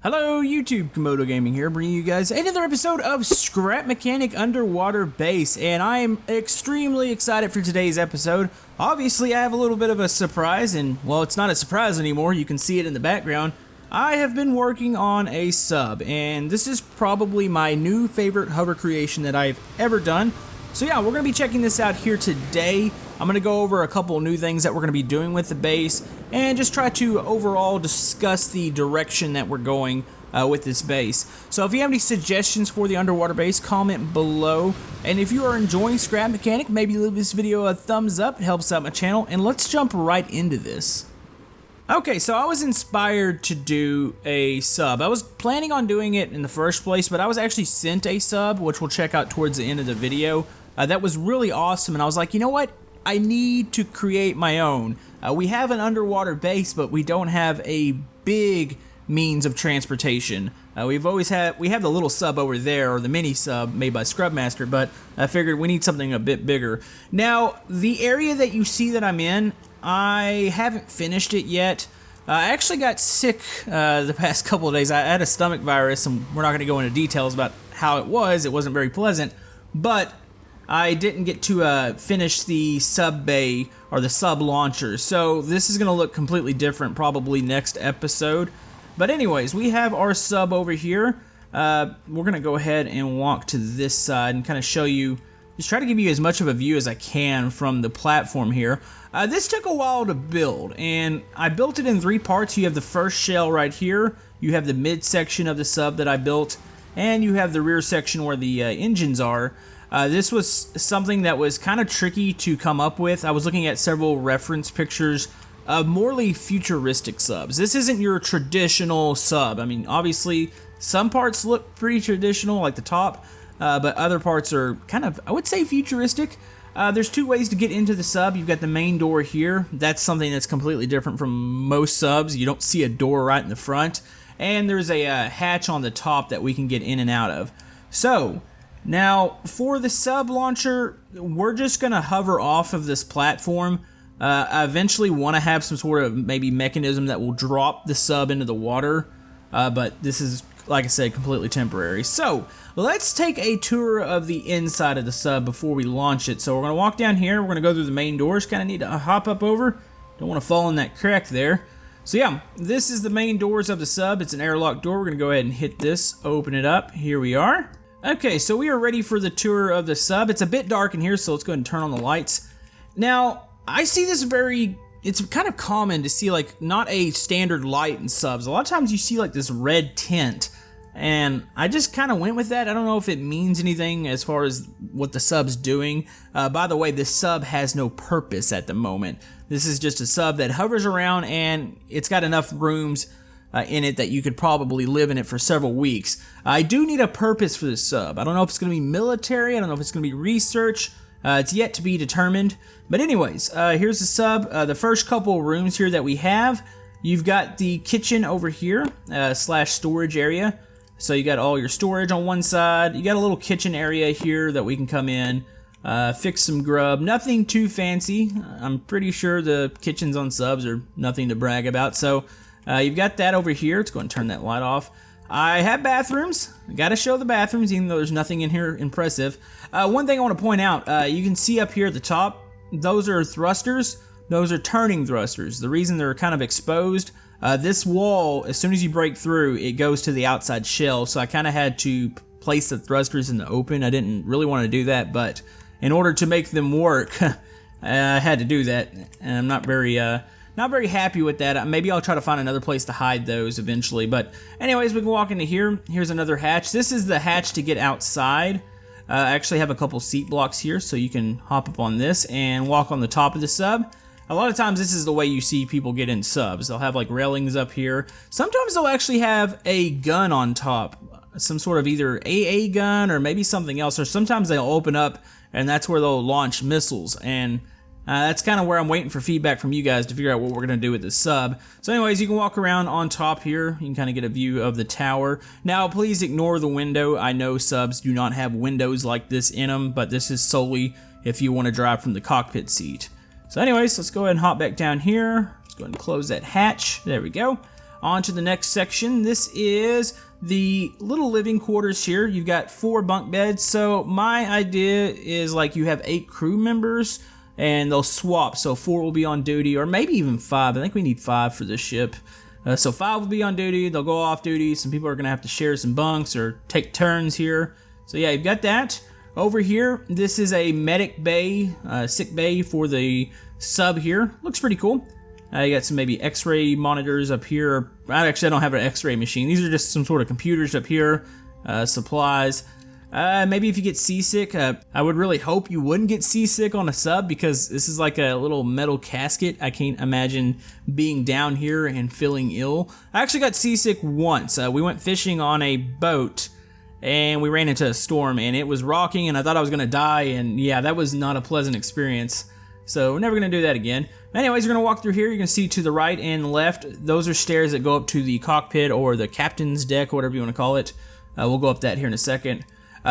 Hello YouTube, Camodo Gaming here, bringing you guys another episode of Scrap Mechanic Underwater Base, and I am extremely excited for today's episode. Obviously, I have a little bit of a surprise, and well, it's not a surprise anymore, you can see it in the background. I have been working on a sub, and this is probably my new favorite hover creation that I've ever done. So yeah, we're going to be checking this out here today. I'm going to go over a couple new things that we're going to be doing with the base and just try to overall discuss the direction that we're going with this base. So if you have any suggestions for the underwater base, comment below. And if you are enjoying Scrap Mechanic, maybe leave this video a thumbs up. It helps out my channel. And let's jump right into this. Okay, so I was inspired to do a sub. I was planning on doing it in the first place, but I was actually sent a sub, which we'll check out towards the end of the video. That was really awesome, and I was like, you know what? I need to create my own. We have an underwater base, but we don't have a big means of transportation. We have the little sub over there, or the mini sub made by Scrubmaster, but I figured we need something a bit bigger. Now, the area that you see that I'm in, I haven't finished it yet. I actually got sick the past couple of days. I had a stomach virus, and we're not going to go into details about how it was. It wasn't very pleasant, but I didn't get to finish the sub bay or the sub launcher, so this is going to look completely different probably next episode. But anyways, we have our sub over here. We're going to go ahead and walk to this side and kind of show you, just try to give you as much of a view as I can from the platform here. This took a while to build, and I built it in 3 parts. You have the first shell right here, you have the mid section of the sub that I built, and you have the rear section where the engines are. This was something that was kind of tricky to come up with. I was looking at several reference pictures of morely futuristic subs. This isn't your traditional sub. I mean, obviously, some parts look pretty traditional, like the top, but other parts are kind of, I would say, futuristic. There's 2 ways to get into the sub. You've got the main door here. That's something that's completely different from most subs. You don't see a door right in the front. And there's a hatch on the top that we can get in and out of. So now, for the sub launcher, we're just going to hover off of this platform. I eventually want to have some sort of maybe mechanism that will drop the sub into the water, but this is, like I said, completely temporary. So, let's take a tour of the inside of the sub before we launch it. So we're going to walk down here, we're going to go through the main doors, kind of need to hop up over, don't want to fall in that crack there. So yeah, this is the main doors of the sub. It's an airlock door. We're going to go ahead and hit this, open it up, here we are. Okay, so we are ready for the tour of the sub. It's a bit dark in here, so let's go ahead and turn on the lights. Now, I see this it's kind of common to see like not a standard light in subs. A lot of times you see like this red tint, and I just kind of went with that. I don't know if it means anything as far as what the sub's doing. By the way, this sub has no purpose at the moment. This is just a sub that hovers around, and it's got enough rooms in it that you could probably live in it for several weeks. I do need a purpose for this sub. I don't know if it's going to be military, I don't know if it's going to be research, it's yet to be determined. But anyways, here's the sub. The first couple rooms here that we have, you've got the kitchen over here, slash storage area. So you got all your storage on one side, you got a little kitchen area here that we can come in, fix some grub, nothing too fancy. I'm pretty sure the kitchens on subs are nothing to brag about, so you've got that over here. Let's go and turn that light off. I have bathrooms. I gotta show the bathrooms, even though there's nothing in here impressive. One thing I want to point out, you can see up here at the top, those are thrusters. Those are turning thrusters. The reason they're kind of exposed, this wall, as soon as you break through, it goes to the outside shell, so I kind of had to place the thrusters in the open. I didn't really want to do that, but in order to make them work, I had to do that, and I'm not very happy with that. Maybe I'll try to find another place to hide those eventually. But anyways, we can walk into here. Here's another hatch. This is the hatch to get outside. I actually have a couple seat blocks here, so you can hop up on this and walk on the top of the sub. A lot of times this is the way you see people get in subs. They'll have like railings up here. Sometimes they'll actually have a gun on top. Some sort of either AA gun or maybe something else. Or sometimes they'll open up and that's where they'll launch missiles. And that's kind of where I'm waiting for feedback from you guys to figure out what we're going to do with this sub. So anyways, you can walk around on top here. You can kind of get a view of the tower. Now, please ignore the window. I know subs do not have windows like this in them, but this is solely if you want to drive from the cockpit seat. So anyways, let's go ahead and hop back down here. Let's go ahead and close that hatch. There we go. On to the next section. This is the little living quarters here. You've got 4 bunk beds. So my idea is like you have 8 crew members and they'll swap. So 4 will be on duty, or maybe even 5. I think we need 5 for this ship. So 5 will be on duty. They'll go off duty. Some people are going to have to share some bunks or take turns here. So yeah, you've got that. Over here, this is a medic bay, sick bay for the sub here. Looks pretty cool. You got some maybe x-ray monitors up here. Actually, I don't have an x-ray machine. These are just some sort of computers up here. Supplies. Maybe if you get seasick, I would really hope you wouldn't get seasick on a sub, because this is like a little metal casket. I can't imagine being down here and feeling ill. I actually got seasick once. We went fishing on a boat and we ran into a storm and it was rocking and I thought I was gonna die, and yeah, that was not a pleasant experience. So we're never gonna do that again. Anyways, we're gonna walk through here. You can see to the right and left, those are stairs that go up to the cockpit or the captain's deck, or whatever you wanna call it. We'll go up that here in a second.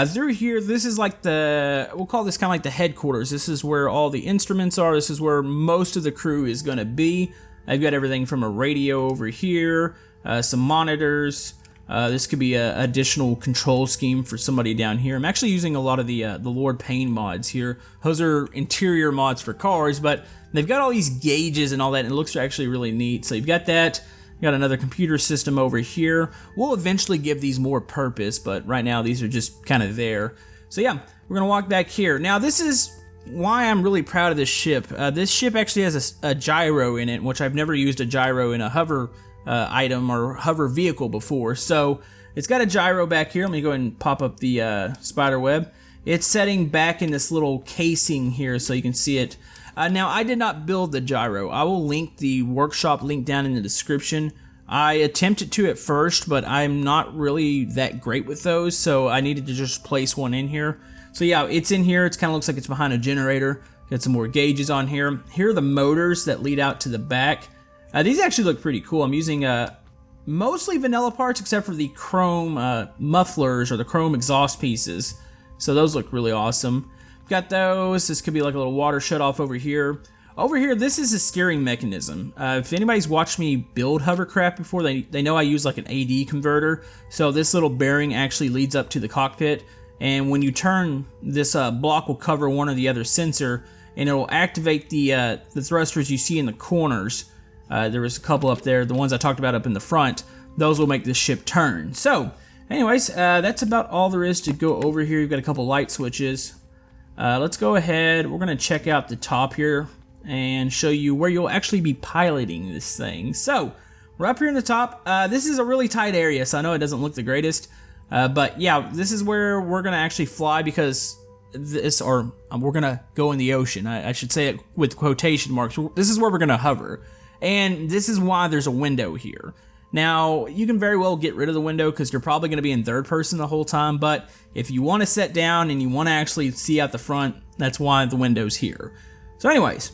Through here, this is like we'll call this kind of like the headquarters. This is where all the instruments are. This is where most of the crew is gonna be. I've got everything from a radio over here, some monitors. This could be an additional control scheme for somebody down here. I'm actually using a lot of the Lord Payne mods here. Those are interior mods for cars, but they've got all these gauges and all that, and it looks actually really neat. So you've got that. You got another computer system over here. We'll eventually give these more purpose, but right now these are just kind of there. So yeah, we're gonna walk back here. Now this is why I'm really proud of this ship. This ship actually has a gyro in it, which I've never used a gyro in a hover item or hover vehicle before. So it's got a gyro back here. Let me go ahead and pop up the spider web. It's setting back in this little casing here so you can see it. Now I did not build the gyro. I will link the workshop link down in the description. I attempted to at first, but I'm not really that great with those, so I needed to just place one in here. So yeah, it's in here. It kind of looks like it's behind a generator. Got some more gauges on here. Here are the motors that lead out to the back. These actually look pretty cool. I'm using mostly vanilla parts except for the chrome mufflers or the chrome exhaust pieces. So those look really awesome. Got those. This could be like a little water shutoff over here. Over here, this is a steering mechanism. If anybody's watched me build hovercraft before, they know I use like an AD converter. So this little bearing actually leads up to the cockpit. And when you turn, this block will cover one or the other sensor, and it will activate the thrusters you see in the corners. There was a couple up there, the ones I talked about up in the front. Those will make this ship turn. So, anyways, that's about all there is to go over here. You've got a couple light switches. Let's go ahead. We're going to check out the top here and show you where you'll actually be piloting this thing. So, we're up here in the top. This is a really tight area, so I know it doesn't look the greatest. But yeah, this is where we're going to actually fly, because we're going to go in the ocean. I should say it with quotation marks. This is where we're going to hover. And this is why there's a window here. Now, you can very well get rid of the window because you're probably going to be in third person the whole time, but if you want to sit down and you want to actually see out the front, that's why the window's here. So anyways,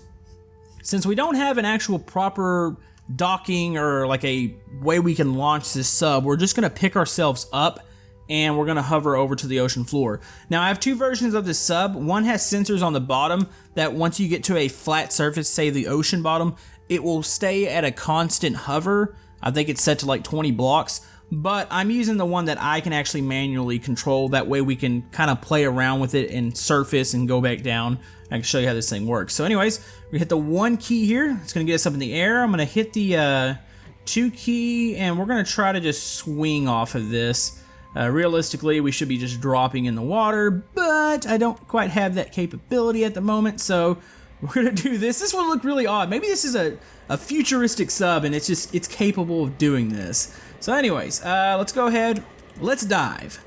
since we don't have an actual proper docking or like a way we can launch this sub, we're just going to pick ourselves up and we're going to hover over to the ocean floor. Now, I have 2 versions of this sub. One has sensors on the bottom that once you get to a flat surface, say the ocean bottom, it will stay at a constant hover. I think it's set to like 20 blocks, but I'm using the one that I can actually manually control. That way we can kind of play around with it and surface and go back down. I can show you how this thing works. So anyways, we hit the 1 key here. It's going to get us up in the air. I'm going to hit the 2 key and we're going to try to just swing off of this. Realistically, we should be just dropping in the water, but I don't quite have that capability at the moment, so we're gonna do this. This will look really odd. Maybe this is a futuristic sub and it's capable of doing this. So anyways, let's go ahead. Let's dive.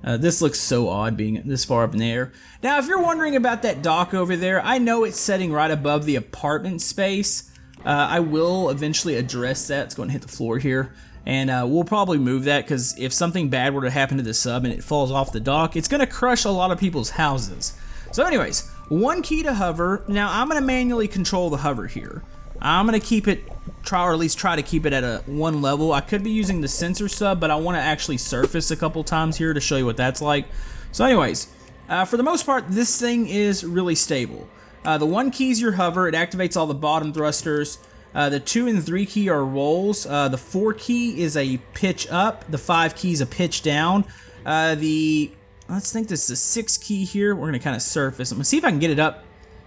This looks so odd being this far up in the air. Now, if you're wondering about that dock over there, I know it's setting right above the apartment space. I will eventually address that. Let's go and hit the floor here. And we'll probably move that, because if something bad were to happen to the sub and it falls off the dock, it's going to crush a lot of people's houses. So anyways, 1 key to hover. Now I'm going to manually control the hover here. I'm going to keep it, or at least try to keep it at a 1 level. I could be using the sensor sub, but I want to actually surface a couple times here to show you what that's like. So anyways, for the most part, this thing is really stable. The 1 key is your hover. It activates all the bottom thrusters. The 2 and 3 key are rolls. The 4 key is a pitch up. The 5 key is a pitch down. Let's think this is a 6 key here. We're gonna kind of surface. I'm gonna see if I can get it up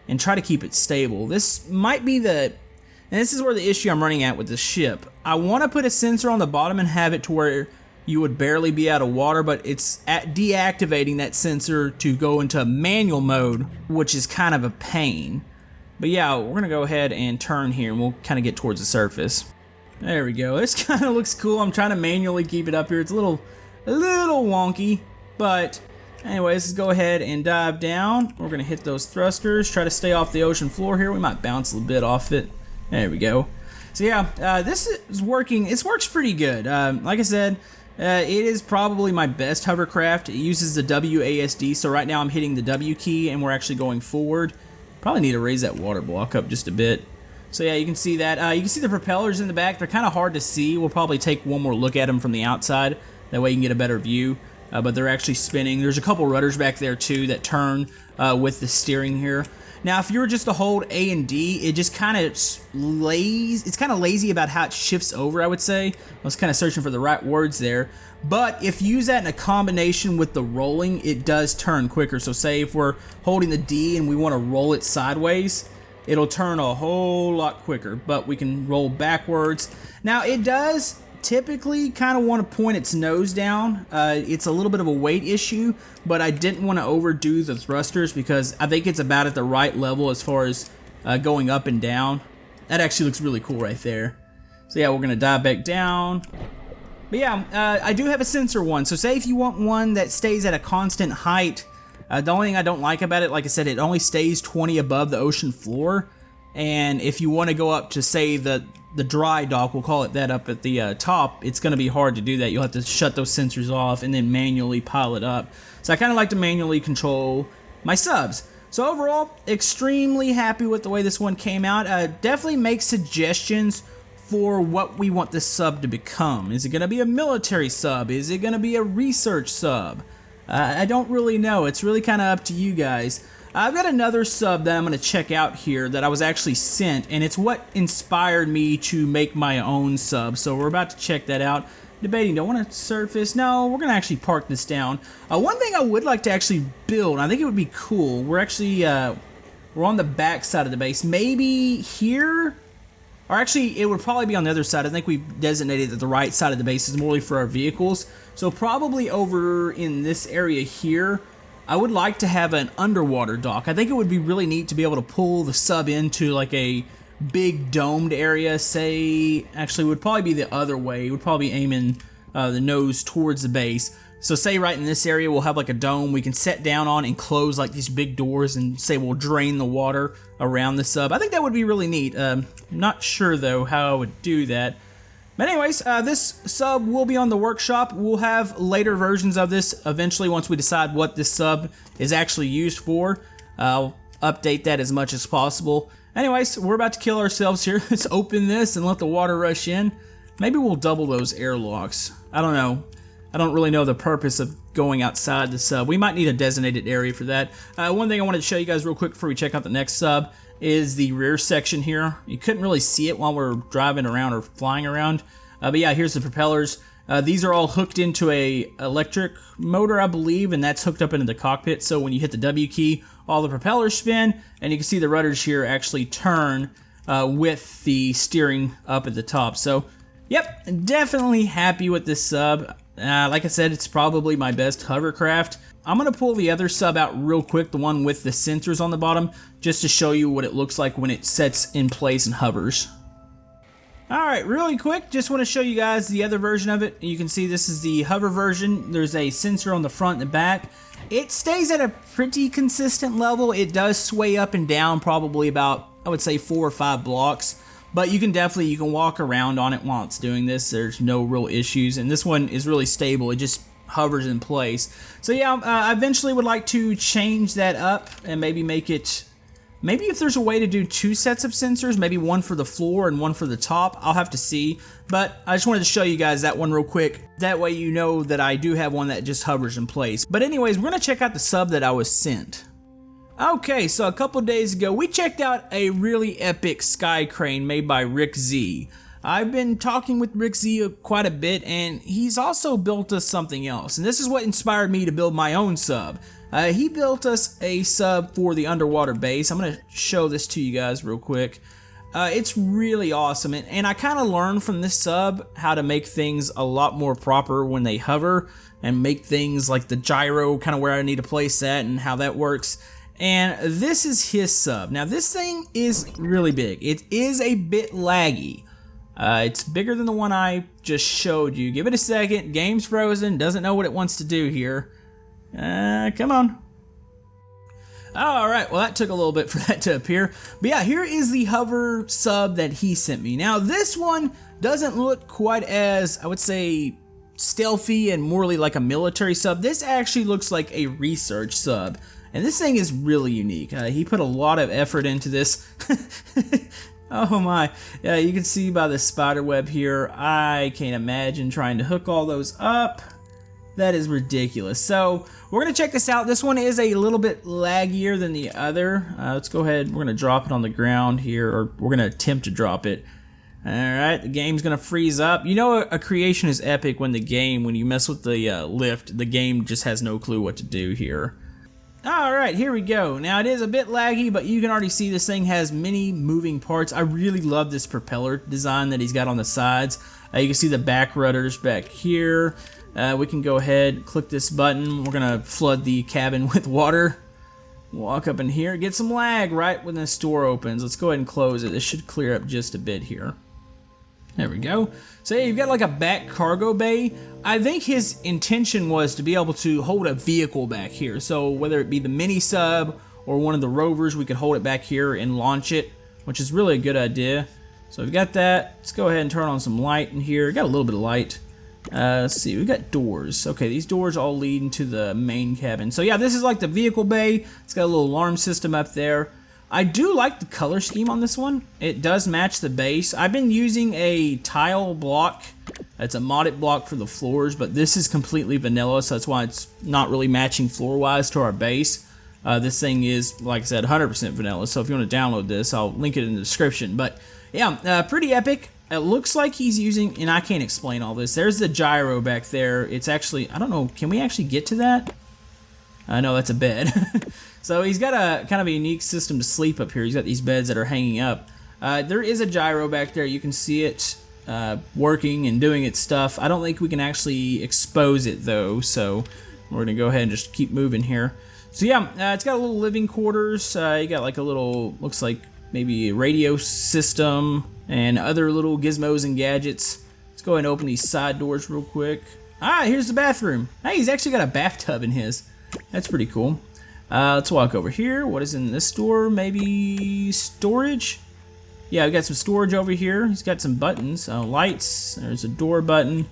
and try to keep it stable. This might be and this is where the issue I'm running at with the ship. I want to put a sensor on the bottom and have it to where you would barely be out of water, but it's deactivating that sensor to go into manual mode, which is kind of a pain. But yeah, we're gonna go ahead and turn here and we'll kind of get towards the surface. There we go. This kind of looks cool. I'm trying to manually keep it up here. It's a little wonky, but anyways, let's go ahead and dive down. We're gonna hit those thrusters, try to stay off the ocean floor here. We might bounce a little bit off it. There we go. So yeah, this is working. It works pretty good. Like I said, it is probably my best hovercraft. It uses the WASD, so right now I'm hitting the W key and we're actually going forward. Probably need to raise that water block up just a bit. So yeah, you can see that. You can see the propellers in the back. They're kind of hard to see. We'll probably take one more look at them from the outside. That way you can get a better view. But they're actually spinning. There's a couple rudders back there too that turn with the steering here. Now, if you were just to hold A and D, it just kind of lazy. It's kind of lazy about how it shifts over, I would say. I was kind of searching for the right words there. But if you use that in a combination with the rolling, it does turn quicker. So say if we're holding the D and we want to roll it sideways, it'll turn a whole lot quicker. But we can roll backwards. Now, it does typically kind of want to point its nose down. It's a little bit of a weight issue, but I didn't want to overdo the thrusters because I think it's about at the right level as far as going up and down. That actually looks really cool right there. So yeah, we're gonna dive back down. But yeah, I do have a sensor one. So say if you want one that stays at a constant height, the only thing I don't like about it, like I said, it only stays 20 above the ocean floor. And if you want to go up to say the dry dock, we'll call it that, up at the top, it's going to be hard to do that. You'll have to shut those sensors off and then manually pile it up. So I kind of like to manually control my subs. So overall, extremely happy with the way this one came out. Definitely make suggestions for what we want this sub to become. Is it going to be a military sub? Is it going to be a research sub? I don't really know. It's really kind of up to you guys. I've got another sub that I'm going to check out here that I was actually sent, and it's what inspired me to make my own sub. So we're about to check that out. Debating, do I want to surface? No, we're going to actually park this down. One thing I would like to actually build, I think it would be cool, we're actually, we're on the back side of the base. Maybe here? Or actually, it would probably be on the other side. I think we've designated that the right side of the base is morely for our vehicles. So probably over in this area here, I would like to have an underwater dock. I think it would be really neat to be able to pull the sub into like a big domed area. Say, actually, it would probably be the other way. It would probably be aiming the nose towards the base. So say right in this area, we'll have like a dome we can set down on and close like these big doors and say we'll drain the water around the sub. I think that would be really neat. Not sure though how I would do that. But anyways, this sub will be on the workshop. We'll have later versions of this eventually once we decide what this sub is actually used for. I'll update that as much as possible. Anyways, we're about to kill ourselves here. Let's open this and let the water rush in. Maybe we'll double those airlocks. I don't know. I don't really know the purpose of going outside the sub. We might need a designated area for that. One thing I wanted to show you guys real quick before we check out the next sub is the rear section here. You couldn't really see it while we're driving around or flying around. But yeah, here's the propellers. These are all hooked into a electric motor, I believe, and that's hooked up into the cockpit. So when you hit the W key, all the propellers spin, and you can see the rudders here actually turn with the steering up at the top. So, yep, definitely happy with this sub. Like I said, it's probably my best hovercraft. I'm going to pull the other sub out real quick, the one with the sensors on the bottom, just to show you what it looks like when it sets in place and hovers. Alright, really quick, just want to show you guys the other version of it. You can see this is the hover version. There's a sensor on the front and the back. It stays at a pretty consistent level. It does sway up and down probably about, I would say, 4 or 5 blocks. But you can walk around on it while it's doing this. There's no real issues. And this one is really stable. It just hovers in place. So yeah, I eventually would like to change that up and maybe make it... Maybe if there's a way to do 2 sets of sensors, maybe one for the floor and one for the top, I'll have to see. But I just wanted to show you guys that one real quick. That way you know that I do have one that just hovers in place. But anyways, we're going to check out the sub that I was sent. Okay, so a couple days ago, we checked out a really epic sky crane made by Rick Z. I've been talking with Rick Z quite a bit, and he's also built us something else, and this is what inspired me to build my own sub. He built us a sub for the underwater base. I'm going to show this to you guys real quick. It's really awesome, and I kind of learned from this sub how to make things a lot more proper when they hover, and make things like the gyro, kind of where I need to place that and how that works. And this is his sub. Now this thing is really big. It is a bit laggy. It's bigger than the one I just showed you. Give it a second. Game's frozen. Doesn't know what it wants to do here. Come on. Alright, well that took a little bit for that to appear. But yeah, here is the hover sub that he sent me. Now this one doesn't look quite as, I would say, stealthy and morely like a military sub. This actually looks like a research sub. And this thing is really unique. He put a lot of effort into this. Oh my. Yeah, you can see by the spider web here, I can't imagine trying to hook all those up. That is ridiculous. So, we're going to check this out. This one is a little bit laggier than the other. Let's go ahead. We're going to drop it on the ground here, or we're going to attempt to drop it. Alright, the game's going to freeze up. You know a creation is epic when when you mess with the lift, the game just has no clue what to do here. Alright, here we go. Now it is a bit laggy, but you can already see this thing has many moving parts. I really love this propeller design that he's got on the sides. You can see the back rudders back here. We can go ahead, click this button. We're going to flood the cabin with water. Walk up in here, get some lag right when this door opens. Let's go ahead and close it. This should clear up just a bit here. There we go. So yeah, you've got like a back cargo bay. I think his intention was to be able to hold a vehicle back here. So whether it be the mini sub or one of the rovers, we could hold it back here and launch it, which is really a good idea. So we've got that. Let's go ahead and turn on some light in here. Got a little bit of light. Let's see, we've got doors. Okay, these doors all lead into the main cabin. So yeah, this is like the vehicle bay. It's got a little alarm system up there. I do like the color scheme on this one. It does match the base. I've been using a tile block. It's a modded block for the floors, but this is completely vanilla, so that's why it's not really matching floor-wise to our base. This thing is, like I said, 100% vanilla, so if you want to download this, I'll link it in the description. But yeah, pretty epic. It looks like he's using, and I can't explain all this. There's the gyro back there. It's actually, I don't know, can we actually get to that? No, that's a bed. So he's got a kind of a unique system to sleep up here. He's got these beds that are hanging up. There is a gyro back there. You can see it working and doing its stuff. I don't think we can actually expose it though, so we're gonna go ahead and just keep moving here. So yeah, it's got a little living quarters. You got like a little, looks like maybe a radio system and other little gizmos and gadgets. Let's go ahead and open these side doors real quick. Ah, here's the bathroom. Hey, he's actually got a bathtub in his. That's pretty cool. Let's walk over here. What is in this door? Maybe storage? Yeah, we got some storage over here. He's got some buttons. Lights. There's a door button.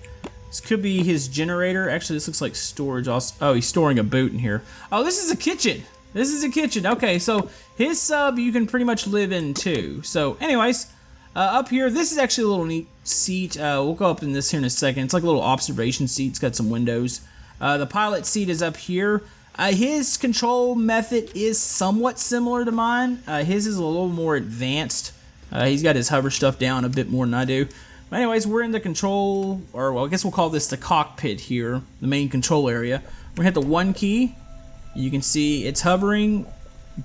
This could be his generator. Actually, this looks like storage also. Oh, he's storing a boot in here. Oh, this is a kitchen. This is a kitchen. Okay, so his sub you can pretty much live in too. So anyways, up here, this is actually a little neat seat. We'll go up in this here in a second. It's like a little observation seat. It's got some windows. The pilot seat is up here. His control method is somewhat similar to mine. His is a little more advanced. He's got his hover stuff down a bit more than I do. But anyways, we're in the control, or well, I guess we'll call this the cockpit here, the main control area. We're gonna hit the 1 key. You can see it's hovering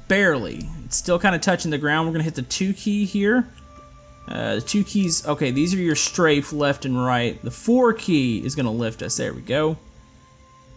barely. It's still kind of touching the ground. We're gonna hit the 2 key here. The 2 keys, okay, these are your strafe left and right. The 4 key is gonna lift us. There we go.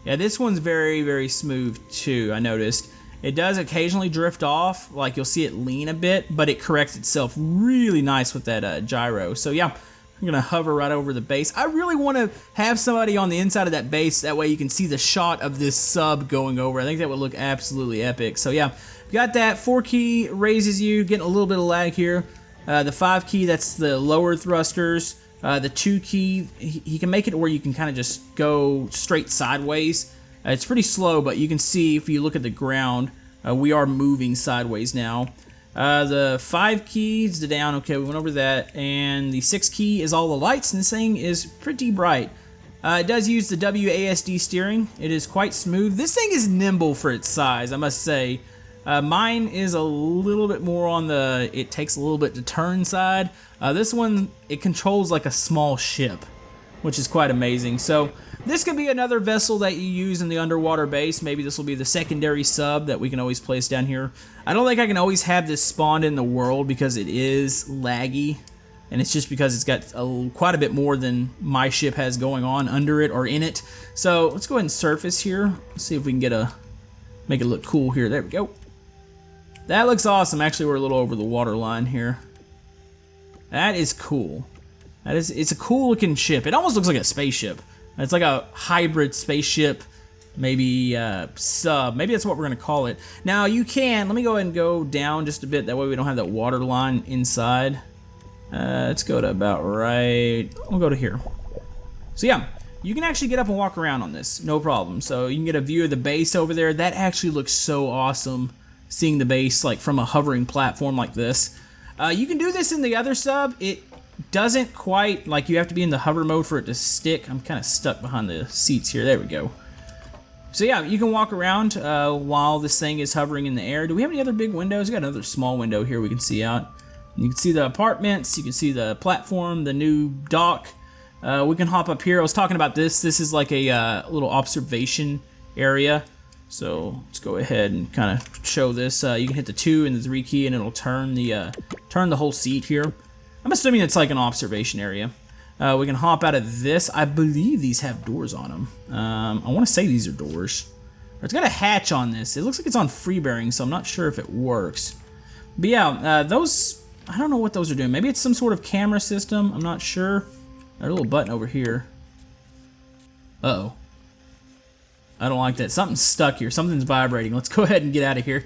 Yeah, this one's very, very smooth too, I noticed. It does occasionally drift off, like you'll see it lean a bit, but it corrects itself really nice with that gyro. So yeah, I'm gonna hover right over the base. I really want to have somebody on the inside of that base, that way you can see the shot of this sub going over. I think that would look absolutely epic. So yeah, got that. 4 key raises you, getting a little bit of lag here. The 5 key, that's the lower thrusters. The 2 key, he can make it where you can kind of just go straight sideways. It's pretty slow, but you can see if you look at the ground, we are moving sideways now. The 5 key is the down, okay, we went over that. And the 6 key is all the lights, and this thing is pretty bright. It does use the WASD steering. It is quite smooth. This thing is nimble for its size, I must say. Mine is a little bit more on the, it takes a little bit to turn side. This one, it controls like a small ship, which is quite amazing. So this could be another vessel that you use in the underwater base. Maybe this will be the secondary sub that we can always place down here. I don't think I can always have this spawned in the world because it is laggy. And it's just because it's got quite a bit more than my ship has going on under it or in it. So let's go ahead and surface here. Let's see if we can get make it look cool here. There we go. That looks awesome. Actually, we're a little over the water line here. That is cool. It's a cool looking ship. It almost looks like a spaceship. It's like a hybrid spaceship, maybe sub. Maybe that's what we're gonna call it. Now you can, let me go ahead and go down just a bit. That way we don't have that water line inside. Let's go to about right, we'll go to here. So yeah, you can actually get up and walk around on this, no problem. So you can get a view of the base over there. That actually looks so awesome, seeing the base like from a hovering platform like this. You can do this in the other sub. It doesn't quite, like you have to be in the hover mode for it to stick. I'm kind of stuck behind the seats here, there we go. So yeah, you can walk around while this thing is hovering in the air. Do we have any other big windows? We got another small window here we can see out. You can see the apartments, you can see the platform, the new dock. We can hop up here. I was talking about this. This is like a little observation area. So let's go ahead and kind of show this. You can hit the 2 and the 3 key and it'll turn the whole seat here. I'm assuming it's like an observation area. We can hop out of this. I believe these have doors on them. I want to say these are doors. It's got a hatch on this. It looks like it's on free bearing, so I'm not sure if it works. But yeah, those, I don't know what those are doing. Maybe it's some sort of camera system. I'm not sure. There's a little button over here. Uh-oh. I don't like that. Something's stuck here. Something's vibrating. Let's go ahead and get out of here.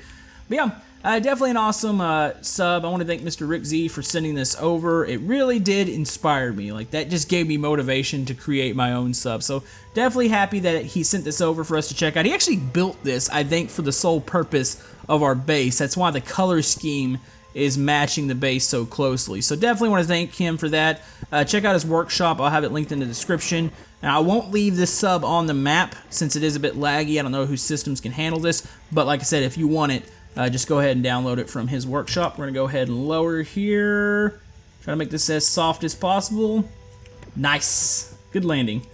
But yeah, definitely an awesome sub. I want to thank Mr. Rick Z for sending this over. It really did inspire me. Like, that just gave me motivation to create my own sub. So definitely happy that he sent this over for us to check out. He actually built this, I think, for the sole purpose of our base. That's why the color scheme is matching the base so closely. So definitely want to thank him for that. Check out his workshop. I'll have it linked in the description. And I won't leave this sub on the map since it is a bit laggy. I don't know whose systems can handle this. But like I said, if you want it, just go ahead and download it from his workshop. We're going to go ahead and lower here. Try to make this as soft as possible. Nice. Good landing.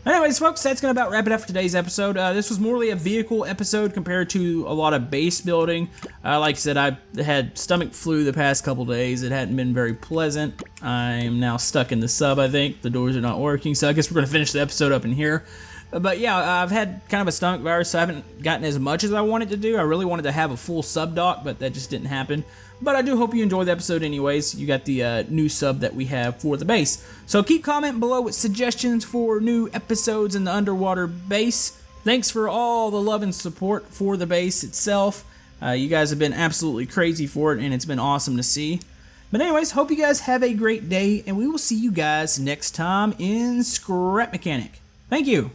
Anyways, folks, that's going to about wrap it up for today's episode. This was morely a vehicle episode compared to a lot of base building. Like I said, I had stomach flu the past couple days. It hadn't been very pleasant. I am now stuck in the sub, I think. The doors are not working, so I guess we're going to finish the episode up in here. But yeah, I've had kind of a stomach virus, so I haven't gotten as much as I wanted to do. I really wanted to have a full sub dock, but that just didn't happen. But I do hope you enjoyed the episode anyways. You got the new sub that we have for the base. So keep commenting below with suggestions for new episodes in the underwater base. Thanks for all the love and support for the base itself. You guys have been absolutely crazy for it, and it's been awesome to see. But anyways, hope you guys have a great day, and we will see you guys next time in Scrap Mechanic. Thank you.